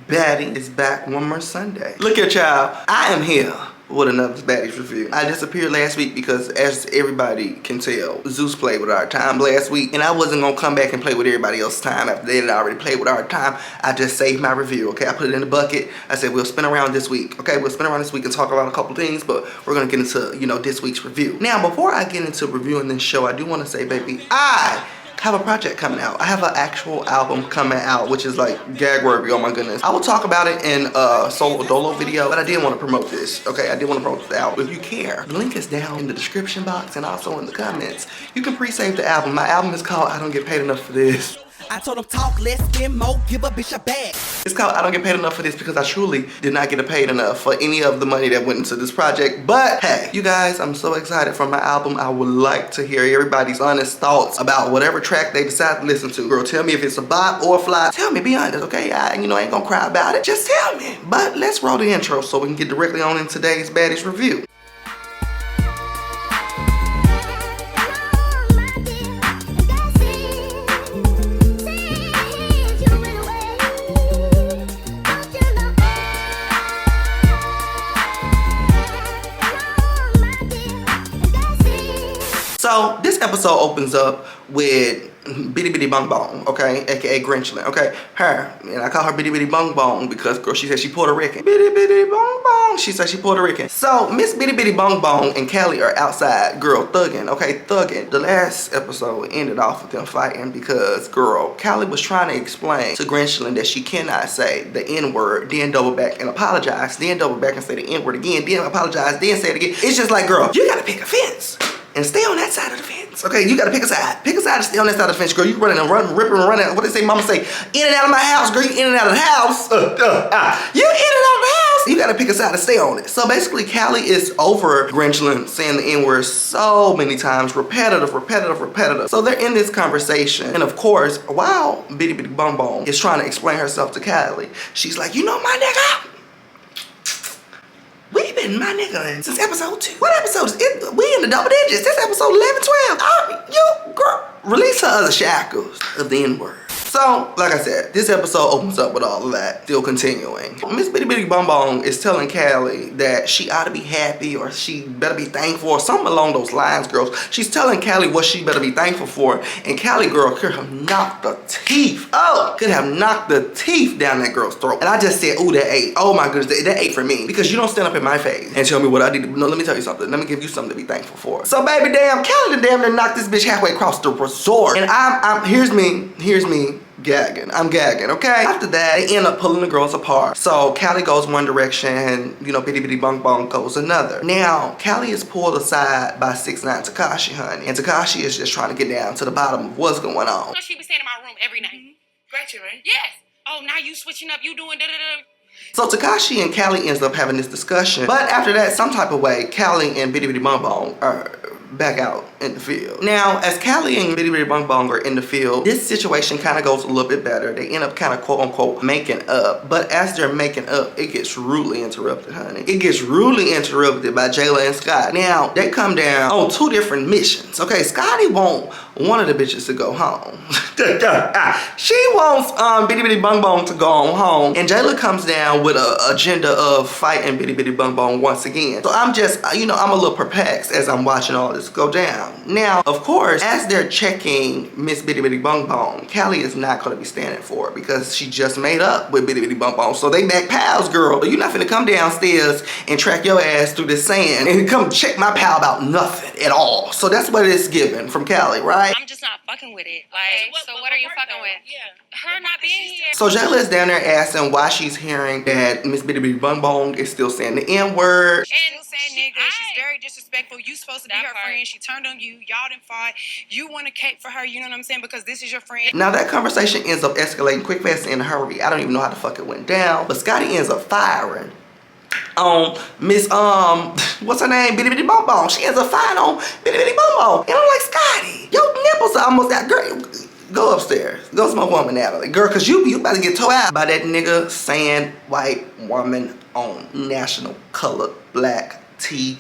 Baddie is back one more Sunday. Look here, child. I am here with another Baddies review. I disappeared last week because, as everybody can tell, Zeus played with our time last week, and I wasn't gonna come back and play with everybody else's time after they had already played with our time. I just saved my review, okay? I put it in the bucket. I said, we'll spin around this week, okay? We'll spin around this week and talk about a couple things, but we're gonna get into, this week's review. Now, before I get into reviewing this show, I do wanna say, baby, I have a project coming out. I have an actual album coming out, which is like gag worthy. Oh my goodness. I will talk about it in a solo dolo video, but I did want to promote this. Okay, I did want to promote the album. If you care, the link is down in the description box and also in the comments. You can pre-save the album. My album is called I Don't Get Paid Enough for This. I told him talk less, spend more, give a bitch a bag. It's called I Don't Get Paid Enough for This because I truly did not get paid enough for any of the money that went into this project. But hey, you guys, I'm so excited for my album. I would like to hear everybody's honest thoughts about whatever track they decide to listen to. Girl, tell me if it's a bop or a flop. Tell me, be honest, okay? I ain't gonna cry about it. Just tell me. But let's roll the intro so we can get directly on in today's Baddies review. So this episode opens up with Bitty Bitty Bong Bong, okay, aka Grinchland, okay, her, and I call her Bitty Bitty Bong Bong because, girl, she said she Puerto Rican. Bitty Bitty Bong Bong, she said she Puerto Rican. So Miss Bitty Bitty Bong Bong and Callie are outside, girl, thugging, okay, thugging. The last episode ended off with them fighting because, girl, Callie was trying to explain to Grinchland that she cannot say the N-word, then double back and apologize, then double back and say the N-word again, then apologize, then say it again. It's just like, girl, you gotta pick a fence and stay on that side of the fence. Okay, you gotta pick a side. Pick a side and stay on that side of the fence, girl. You running and ripping and running. What they say, mama say, in and out of my house, girl. You in and out of the house. You in and out of the house. You gotta pick a side and stay on it. So basically, Callie is over Grinchland saying the N-word so many times. Repetitive. So they're in this conversation. And of course, while Bitty Bitty Bong Bong is trying to explain herself to Callie, she's like, you know my nigga? We been my nigga since episode 2. What episode is it? We in the double digits. This episode 11, 12. You, girl, release her other shackles of the N-word. So, like I said, this episode opens up with all of that, still continuing. Miss Bitty Bitty Bong Bong is telling Callie that she ought to be happy or she better be thankful or something along those lines, girls. She's telling Callie what she better be thankful for, and Callie, girl, could have knocked the teeth. Could have knocked the teeth down that girl's throat. And I just said, ooh, that ate. Oh my goodness, that ate for me. Because you don't stand up in my face and tell me what I need to, no, let me tell you something. Let me give you something to be thankful for. So baby, damn, Callie the damn near knocked this bitch halfway across the resort. And here's me, gagging. I'm gagging, okay? After that, they end up pulling the girls apart. So Callie goes one direction and, Bitty Bitty Bong Bong goes another. Now, Callie is pulled aside by 6ix9ine Tekashi, honey. And Tekashi is just trying to get down to the bottom of what's going on. She be staying in my room every night. Gretchen, right? Yes. Oh, now you switching up, you doing da-da-da. So Tekashi and Callie ends up having this discussion. But after that, some type of way, Callie and Bitty Bitty Bong Bong are back out in the field. Now, as Callie and Bitty Bitty Bong Bong are in the field, this situation kind of goes a little bit better. They end up kind of quote unquote making up. But as they're making up, it gets rudely interrupted, honey. It gets rudely interrupted by Jayla and Scott. Now, they come down on 2 different missions. Okay, Scotty want one of the bitches to go home. She wants Bitty Bitty Bong Bong to go on home. And Jayla comes down with an agenda of fighting Bitty Bitty Bong Bong once again. So I'm just, I'm a little perplexed as I'm watching all this go down. Now, of course, as they're checking Miss Bitty Bitty Bong Bong, Callie is not going to be standing for it because she just made up with Bitty Bitty Bong Bong. So they back pals, girl. You're not finna come downstairs and track your ass through the sand and come check my pal about nothing at all. So that's what it's given from Callie, right? I'm just not fucking with it. Like, so what are you fucking with? Yeah. Her not being here. So Jayla is down there asking why she's hearing that Miss Bitty Bitty Bong Bong is still saying the N-word. And saying nigga, she's very disrespectful. You supposed to be her friend. She turned on you. Y'all didn't fight. You want to cape for her, you know what I'm saying? Because this is your friend. Now that conversation ends up escalating quick, fast, and in a hurry. I don't even know how the fuck it went down. But Scotty ends up firing on Miss what's her name? Bitty Bitty Bong Bong. She ends up firing on Bitty Bitty Bong Bong. And I'm like, Scotty, your nipples are almost out. Girl, go upstairs. Go smoke one with Natalie. Girl, cause you about to get towed out by that nigga saying white woman on national color black TV.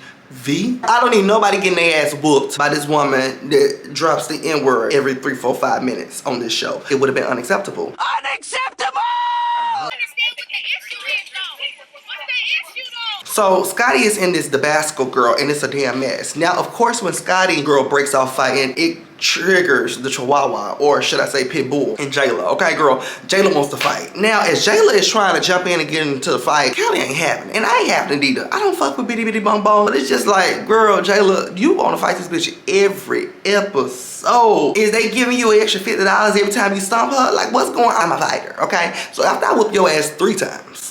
I don't need nobody getting their ass whooped by this woman that drops the N-word every 3, 4, 5 minutes on this show. It would have been unacceptable. Unacceptable! So Scotty is in this Tabasco girl and it's a damn mess. Now, of course, when Scotty girl breaks off fighting, it triggers the Chihuahua, or should I say pit bull, in Jayla. Okay, girl, Jayla wants to fight. Now, as Jayla is trying to jump in and get into the fight, Callie ain't having it, and I ain't having it either. I don't fuck with bitty bitty bong bong, but it's just like, girl, Jayla, you want to fight this bitch every episode. Is they giving you an extra $50 every time you stomp her? Like, what's going on? I'm a fighter, okay? So after I whoop your ass 3 times,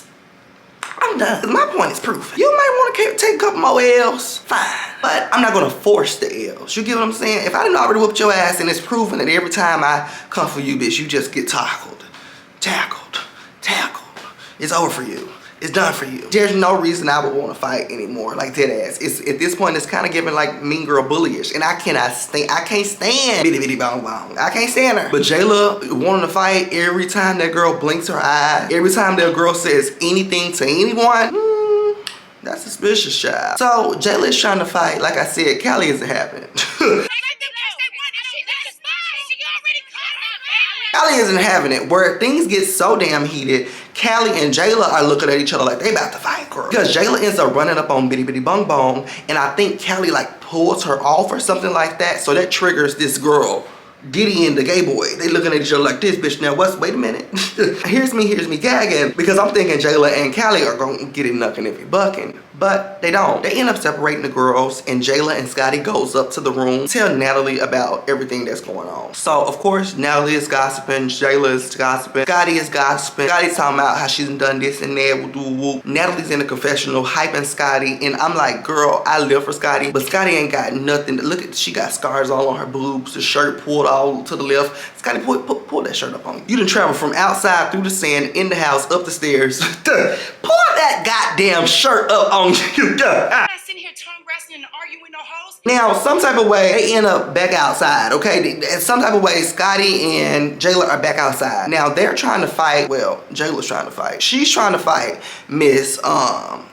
I'm done. My point is proof. You might want to take a couple more L's, fine. But I'm not gonna force the L's. You get what I'm saying? If I didn't already whoop your ass and it's proven that every time I come for you, bitch, you just get tackled. It's over for you. It's done for you. There's no reason I would want to fight anymore, like dead ass. It's at this point, it's kind of giving like mean girl bullyish, and I can't stand bitty bitty bong bong. I can't stand her. But Jayla wanting to fight every time that girl blinks her eye, every time that girl says anything to anyone. That's suspicious, child. So Jayla is trying to fight. Like I said, Callie isn't having it. Callie isn't having it. Where things get so damn heated, Callie and Jayla are looking at each other like they about to fight, girl. Because Jayla ends up running up on Bitty Bitty Bong Bong, and I think Callie like pulls her off or something like that. So that triggers this girl, Diddy and the gay boy. They looking at each other like this, bitch. Now wait a minute. here's me gagging, because I'm thinking Jayla and Callie are gonna get it knucking if you bucking. But they don't. They end up separating the girls, and Jayla and Scotty goes up to the room, tell Natalie about everything that's going on. So of course, Natalie is gossiping, Jayla is gossiping, Scotty is gossiping. Scotty's talking about how she's done this and that, whoop, whoop, whoop. Natalie's in the confessional hyping Scotty, and I'm like, girl, I live for Scotty, but Scotty ain't got nothing. Look at, she got scars all on her boobs, the shirt pulled all to the left. Scotty, pull that shirt up on you. You done travel from outside through the sand, in the house, up the stairs. Pull that goddamn shirt up on you. I'm not sitting here tongue wrestling and arguing with no hoes. Now, some type of way, they end up back outside, okay? Some type of way, Scotty and Jayla are back outside. Now, they're trying to fight, well, Jayla's trying to fight. She's trying to fight Miss, Callie.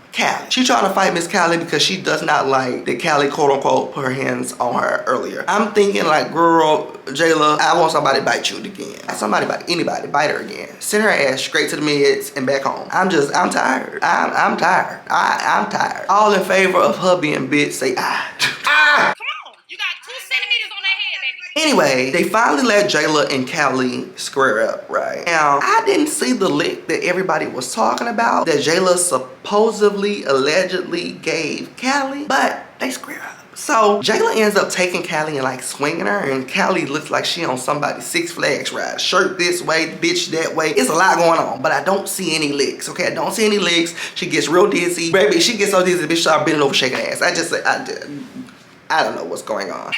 She's trying to fight Miss Callie because she does not like that Callie, quote unquote, put her hands on her earlier. I'm thinking like, girl, Jayla, I want somebody to bite you again. Somebody bite anybody, bite her again. Send her ass straight to the meds and back home. I'm tired. I'm tired. I'm tired. All in favor of her being bitch, say ah. Ah! Come on, you got 2 centimeters on that head, baby. Anyway, they finally let Jayla and Callie square up, right? Now, I didn't see the lick that everybody was talking about that Jayla supposedly, allegedly gave Callie, but they square up. So Jayla ends up taking Callie and like swinging her, and Callie looks like she on somebody's Six Flags ride. Shirt this way, bitch that way. It's a lot going on, but I don't see any licks, okay? I don't see any licks. She gets real dizzy. Baby, she gets so dizzy, bitch start bending over shaking ass. I don't know what's going on.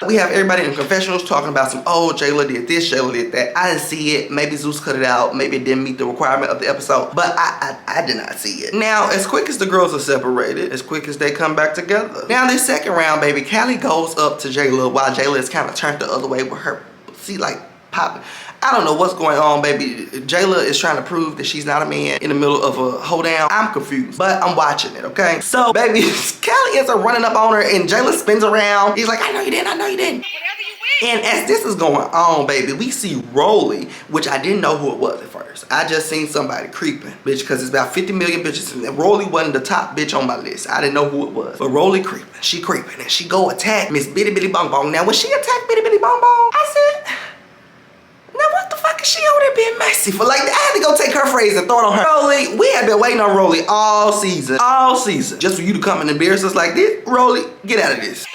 We have everybody in the confessionals talking about some, oh, Jayla did this, Jayla did that. I didn't see it. Maybe Zeus cut it out. Maybe it didn't meet the requirement of the episode, but I did not see it. Now, as quick as the girls are separated, as quick as they come back together. Now, this second round, baby, Callie goes up to Jayla while Jayla is kind of turned the other way with her, see, like, popping. I don't know what's going on, baby. Jayla is trying to prove that she's not a man in the middle of a hoedown. I'm confused, but I'm watching it, okay? So, baby, Callie ends up running up on her, and Jayla spins around. He's like, I know you didn't, I know you didn't. And as this is going on, baby, we see Rolly, which I didn't know who it was at first. I just seen somebody creeping, bitch, because it's about 50 million bitches, and Rolly wasn't the top bitch on my list. I didn't know who it was. But Rolly creeping, she creeping, and she go attack Miss Bitty Bitty Bong Bong. Now, when she attacked Bitty Bitty Bong Bong, I said, now what the fuck is she over there being messy for? Like, I had to go take her phrase and throw it on her. Rolly, we have been waiting on Rolly all season, just for you to come and embarrass us like this. Rolly, get out of this.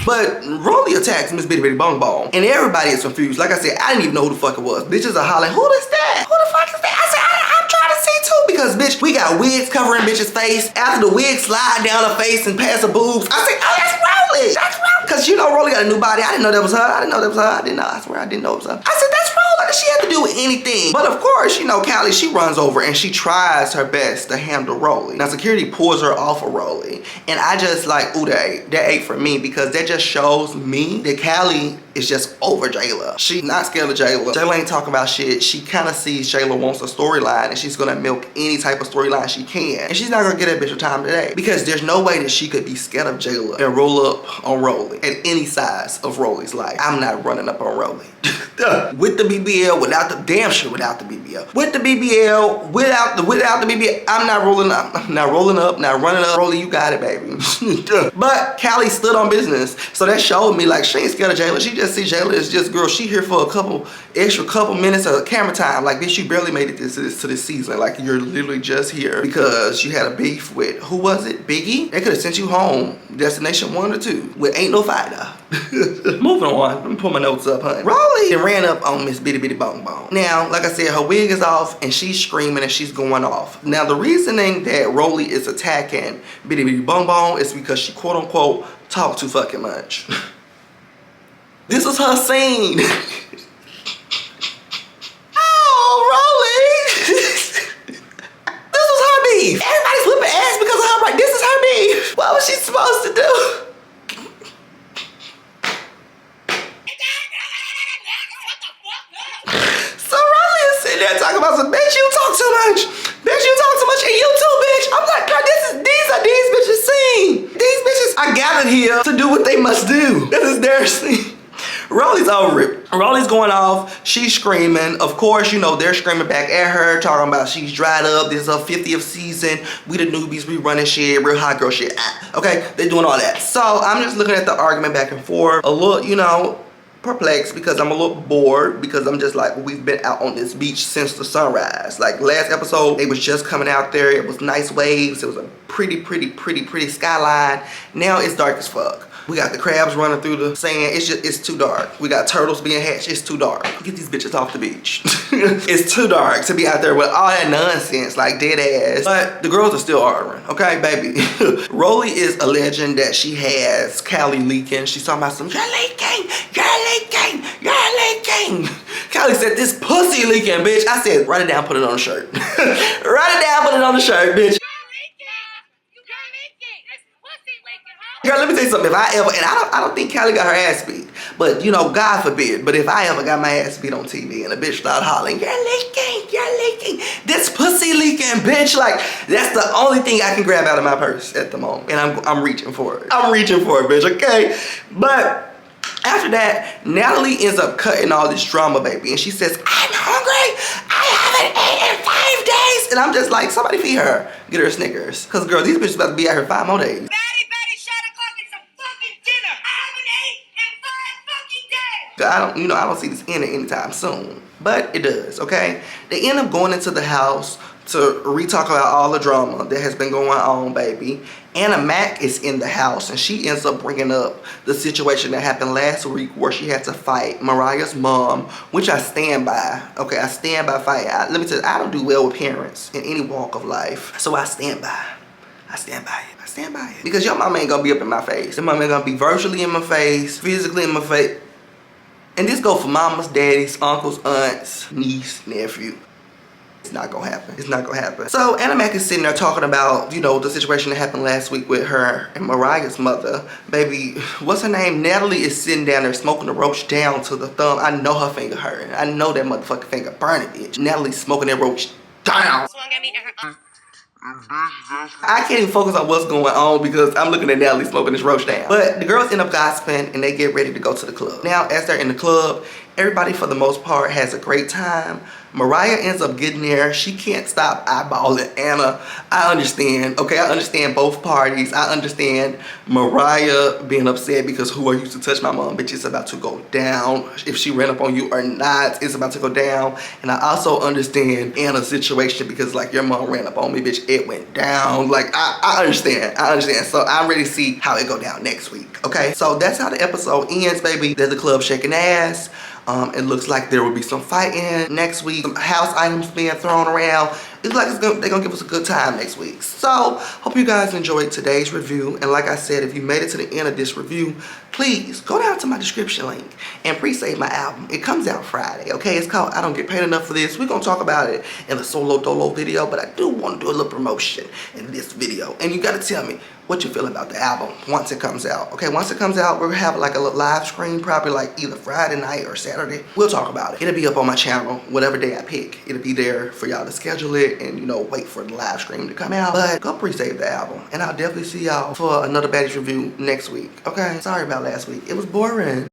But Rolly attacks Miss Bitty Bitty Bong Bong, and everybody is confused. Like I said, I didn't even know who the fuck it was. Bitches are hollering, who is that? Who the fuck is that? I said, I'm trying to see too, because bitch, we got wigs covering bitch's face. After the wig slide down her face and past her boobs, I said, oh, that's Rolly. That's Rolly. Because you know Rolly got a new body. I didn't know that was her. I didn't know that was her. I didn't know. I swear I didn't know it was her. I said, that's Rolly. She had to do with anything. But of course, you know, Callie, she runs over and she tries her best to handle Rolly. Now, security pulls her off of Rolly. And I just like, ooh, that ate for me, because that just shows me that Callie is just over Jayla. She not scared of Jayla. Jayla ain't talking about shit. She kind of sees Jayla wants a storyline and she's gonna milk any type of storyline she can. And she's not gonna get that bitch her time today. Because there's no way that she could be scared of Jayla and roll up on Rolly at any size of Rolly's life. I'm not running up on Rolly. With the BBL, without the damn sure without the BBL. With the BBL, without the BBL, I'm not rolling up. I'm not rolling up, not running up. Rolly, you got it, baby. But Callie stood on business. So that showed me like she ain't scared of Jayla. She just see Jayla as just, girl, she here for a couple minutes of camera time. Like, bitch, you barely made it to this season. Like, you're literally just here because you had a beef with, who was it? Biggie? They could have sent you home, destination 1 or 2, with ain't no fighter. Moving on. Let me pull my notes up, honey. Rolly ran up on Miss Bitty Bitty Bong Bong. Now, like I said, her wig is off and she's screaming and she's going off. Now, the reasoning that Rolly is attacking Bitty Bitty Bong Bong is because she quote unquote talk too fucking much. This is her scene. Oh, Rolly. This was her beef. Everybody's whipping ass because of her, right? This is her beef. What was she supposed to do? So Rolly is sitting there talking about some, bitch, you talk too much. Bitch, you talk too much, and you too, bitch. I'm like, girl, these are these bitches' scene. These bitches are gathered here to do what they must do. This is their scene. Rolly's over it. Rolly's going off. She's screaming. Of course, you know, they're screaming back at her, talking about she's dried up. This is her 50th season. We the newbies, we running shit, real hot girl shit. Okay, they're doing all that. So I'm just looking at the argument back and forth. A little, you know, perplexed because I'm a little bored because I'm just like, we've been out on this beach since the sunrise. Like last episode, they was just coming out there. It was nice waves. It was a pretty skyline. Now it's dark as fuck. We got the crabs running through the sand. It's too dark. We got turtles being hatched. It's too dark. Get these bitches off the beach. It's too dark to be out there with all that nonsense, like dead ass. But the girls are still arguing, okay, baby? Rolly is alleging that she has Callie leaking. She's talking about some, you're leaking. Callie said, this pussy leaking, bitch. I said, write it down, put it on the shirt. Write it down, put it on the shirt, bitch. Girl, let me tell you something. If I ever, and I don't think Callie got her ass beat, but you know, God forbid. But if I ever got my ass beat on TV and a bitch started hollering, you're leaking, this pussy leaking, bitch. Like, that's the only thing I can grab out of my purse at the moment, and I'm reaching for it. I'm reaching for it, bitch. Okay, but after that, Natalie ends up cutting all this drama, baby, and she says, I'm hungry. I haven't eaten in 5 days, and I'm just like, somebody feed her, get her a Snickers, cause girl, these bitches about to be out here 5 more days. I don't see this ending anytime soon, but it does, okay? They end up going into the house to re-talk about all the drama that has been going on, baby. Anna Mac is in the house, and she ends up bringing up the situation that happened last week where she had to fight Mariah's mom, which I stand by, okay? I stand by fighting. Let me tell you, I don't do well with parents in any walk of life, so I stand by. I stand by it. I stand by it. Because your mama ain't gonna be up in my face. Your mama ain't gonna be virtually in my face, physically in my face. And this go for mamas, daddies, uncles, aunts, niece, nephew. It's not gonna happen. It's not gonna happen. So Anna Mac is sitting there talking about, you know, the situation that happened last week with her and Mariah's mother. Baby, what's her name? Natalie is sitting down there smoking the roach down to the thumb. I know her finger hurting. I know that motherfucking finger burning, bitch. Natalie's smoking that roach down. I can't even focus on what's going on because I'm looking at Natalie smoking this roach down. But the girls end up gossiping and they get ready to go to the club. Now, as they're in the club, everybody for the most part has a great time. Mariah ends up getting there. She can't stop eyeballing Anna. I understand, okay? I understand both parties. I understand Mariah being upset because who are you to touch my mom? Bitch, it's about to go down. If she ran up on you or not, it's about to go down. And I also understand Anna's situation because like your mom ran up on me, bitch, it went down. Like I understand, So I'm ready to see how it go down next week, okay? So that's how the episode ends, baby. There's the club shaking ass. It looks like there will be some fighting next week. Some house items being thrown around. it's like they're gonna give us a good time next week. So hope you guys enjoyed today's review. And like I said, if you made it to the end of this review, please go down to my description link and pre-save my album. It comes out Friday, okay? It's called I Don't Get Paid Enough for This. We're gonna talk about it in the solo dolo video, but I do want to do a little promotion in this video. And you gotta tell me what you feel about the album once it comes out. Okay, once it comes out, we're gonna have like a little live stream, probably like either Friday night or Saturday. We'll talk about it. It'll be up on my channel, whatever day I pick. It'll be there for y'all to schedule it and, you know, wait for the live stream to come out. But go pre-save the album. And I'll definitely see y'all for another Baddies review next week. Okay, sorry about last week. It was boring.